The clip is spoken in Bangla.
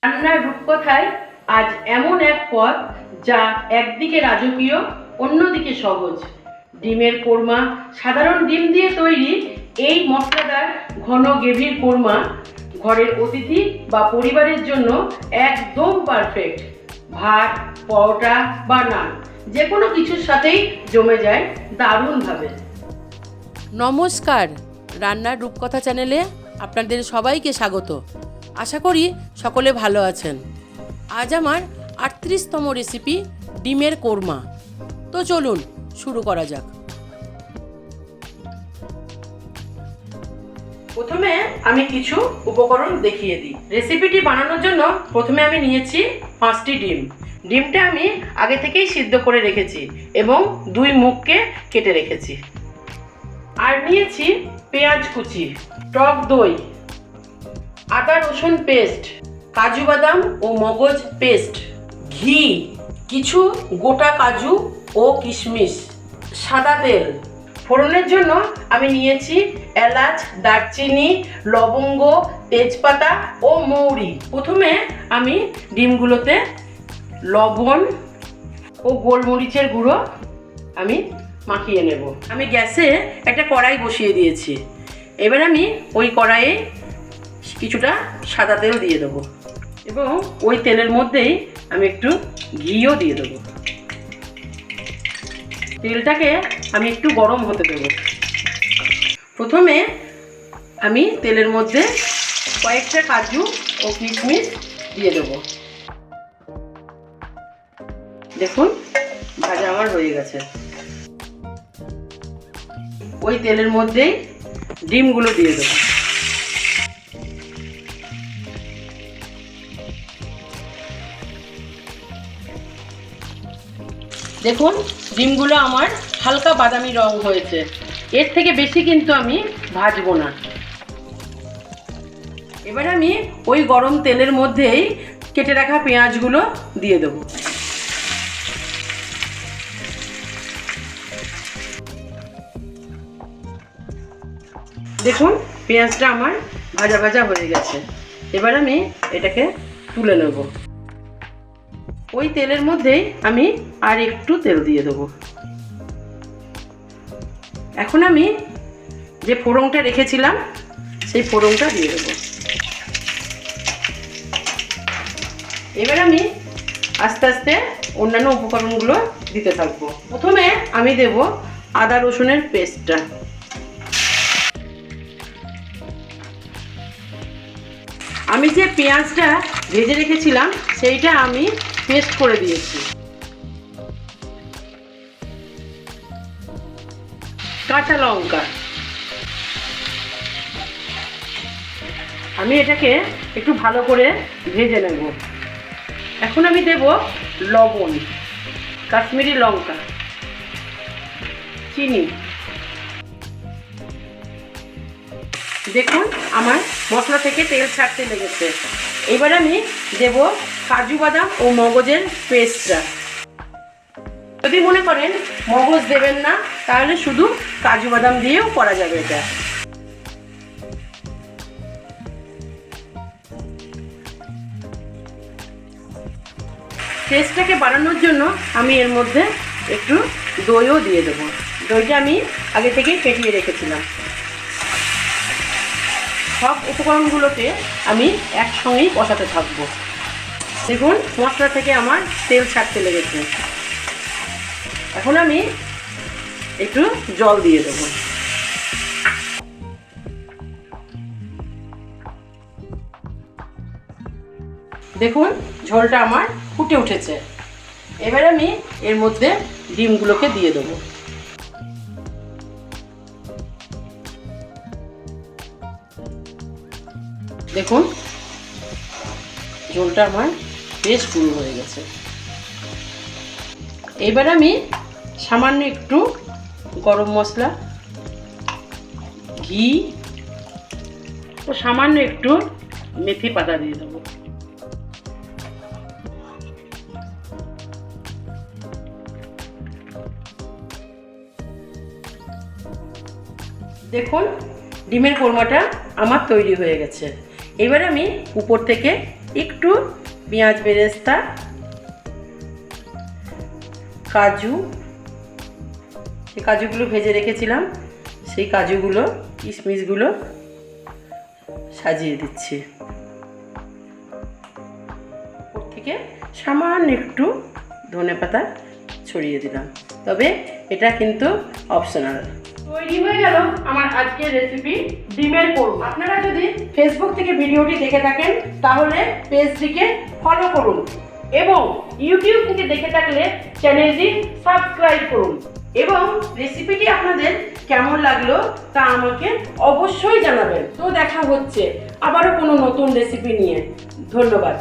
রান্নার রূপকথায় আজ এমন এক পদ যা একদিকে রাজকীয়, অন্যদিকে সহজ। ডিমের কোরমা। সাধারণ ডিম দিয়ে তৈরি এই মশলাদার ঘন গ্রেভির কোরমা ঘরের অতিথি বা পরিবারের জন্য একদম পারফেক্ট। ভাত, পরোটা বা নান যে কোনো কিছুর সাথেই জমে যায় দারুণভাবে। নমস্কার, রান্নার রূপকথা চ্যানেলে আপনাদের সবাইকে স্বাগত। আশা করি সকলে ভালো আছেন। আজ আমার ৩৮তম রেসিপি ডিমের কোরমা। তো চলুন শুরু করা যাক। প্রথমে আমি কিছু উপকরণ দেখিয়ে দিই। রেসিপিটি বানানোর জন্য প্রথমে আমি নিয়েছি 5টি ডিম। ডিমটা আমি আগে থেকেই সিদ্ধ করে রেখেছি এবং 2 মুখকে কেটে রেখেছি। আর নিয়েছি পেঁয়াজ কুচি, টক দই, আদা রসুন পেস্ট, কাজু বাদাম ও মগজ পেস্ট, ঘি, কিছু গোটা কাজু ও কিশমিশ, সাদা তেল। ফোড়নের জন্য আমি নিয়েছি এলাচ, দারচিনি, লবঙ্গ, তেজপাতা ও মৌরি। প্রথমে আমি ডিমগুলোতে লবণ ও গোলমরিচের গুঁড়ো আমি মাখিয়ে নেব। আমি গ্যাসে একটা কড়াই বসিয়ে দিয়েছি। এবার আমি ওই কড়াইয়ে কিছুটা সাদা তেল দিয়ে দেবো এবং ওই তেলের মধ্যেই আমি একটু ঘিও দিয়ে দেবো। তেলটাকে আমি একটু গরম হতে দেবো। প্রথমে আমি তেলের মধ্যে কয়েকটা কাজু ও কিশমিশ দিয়ে দেবো। দেখুন ভাজা আমার হয়ে গেছে। ওই তেলের মধ্যেই ডিমগুলো দিয়ে দেবো। দেখুন ডিমগুলো আমার হালকা বাদামি রং হয়েছে। এর থেকে বেশি কিন্তু আমি ভাজবো না। এবার আমি ওই গরম তেলের মধ্যেই কেটে রাখা পেঁয়াজগুলো দিয়ে দেবো। দেখুন পেঁয়াজটা আমার ভাজা ভাজা হয়ে গেছে। এবার আমি এটাকে তুলে নেব। ওই তেলের মধ্যেই আমি আর একটু তেল দিয়ে দেবো। এখন আমি যে ফোড়নটা রেখেছিলাম সেই ফোড়নটা দিয়ে দেবো। এবার আমি আস্তে আস্তে অন্যান্য উপকরণগুলো দিতে থাকবো। প্রথমে আমি দেব আদা রসুনের পেস্টটা। আমি যে পেঁয়াজটা ভেজে রেখেছিলাম সেইটা আমি পেস্ট করে দিয়েছি। কাঁচা লঙ্কা, আমি এটাকে একটু ভালো করে ভেজে নেব। এখন আমি দেব লবণ, কাশ্মীরি লঙ্কা, চিনি। দেখুন আমার মশলা থেকে তেল ছাড়তে লেগেছে। এবার আমি দেব কাজু বাদাম ও মগজের পেস্টটা। যদি মনে করেন মগজ দেবেন না তাহলে শুধু কাজু বাদাম দিয়েও করা যাবে এটা। টেস্টটাকে বাড়ানোর জন্য আমি এর মধ্যে একটু দইও দিয়ে দেবো। দইটা আমি আগে থেকেই ফেটিয়ে রেখেছিলাম। সব উপকরণগুলোকে আমি একসঙ্গেই কষাতে থাকবো। দেখুন মশলা থেকে আমার তেল ছাড়তে লেগেছে। এখন আমি একটু জল দিয়ে দেবো। দেখুন ঝোলটা আমার ফুটে উঠেছে। এবার আমি এর মধ্যে ডিমগুলোকে দিয়ে দেবো। দেখুন ঝোলটা আমার বেশ পুরো হয়ে গেছে। এবার আমি সামান্য একটু গরম মশলা, ঘি ও সামান্য একটু মেথি পাতা দিয়ে দেবো। দেখুন ডিমের কোরমাটা আমার তৈরি হয়ে গেছে। এবার আমি উপর থেকে একটু পেঁয়াজ বেরেস্তা, কাজু, যে কাজুগুলো ভেজে রেখেছিলাম সেই কাজুগুলো, কিশমিশগুলো সাজিয়ে দিচ্ছি। ওর থেকে সামান্য একটু ধনেপাতা ছড়িয়ে দিলাম, তবে এটা কিন্তু অপশনাল। তৈরি হয়ে গেল আমার আজকের রেসিপি ডিমের কোরমা। আপনারা যদি ফেসবুক থেকে ভিডিওটি দেখে থাকেন তাহলে পেজটিকে ফলো করুন এবং ইউটিউব থেকে দেখে থাকলে চ্যানেলটি সাবস্ক্রাইব করুন এবং রেসিপিটি আপনাদের কেমন লাগলো তা আমাকে অবশ্যই জানাবেন। তো দেখা হচ্ছে আবারও কোনো নতুন রেসিপি নিয়ে। ধন্যবাদ।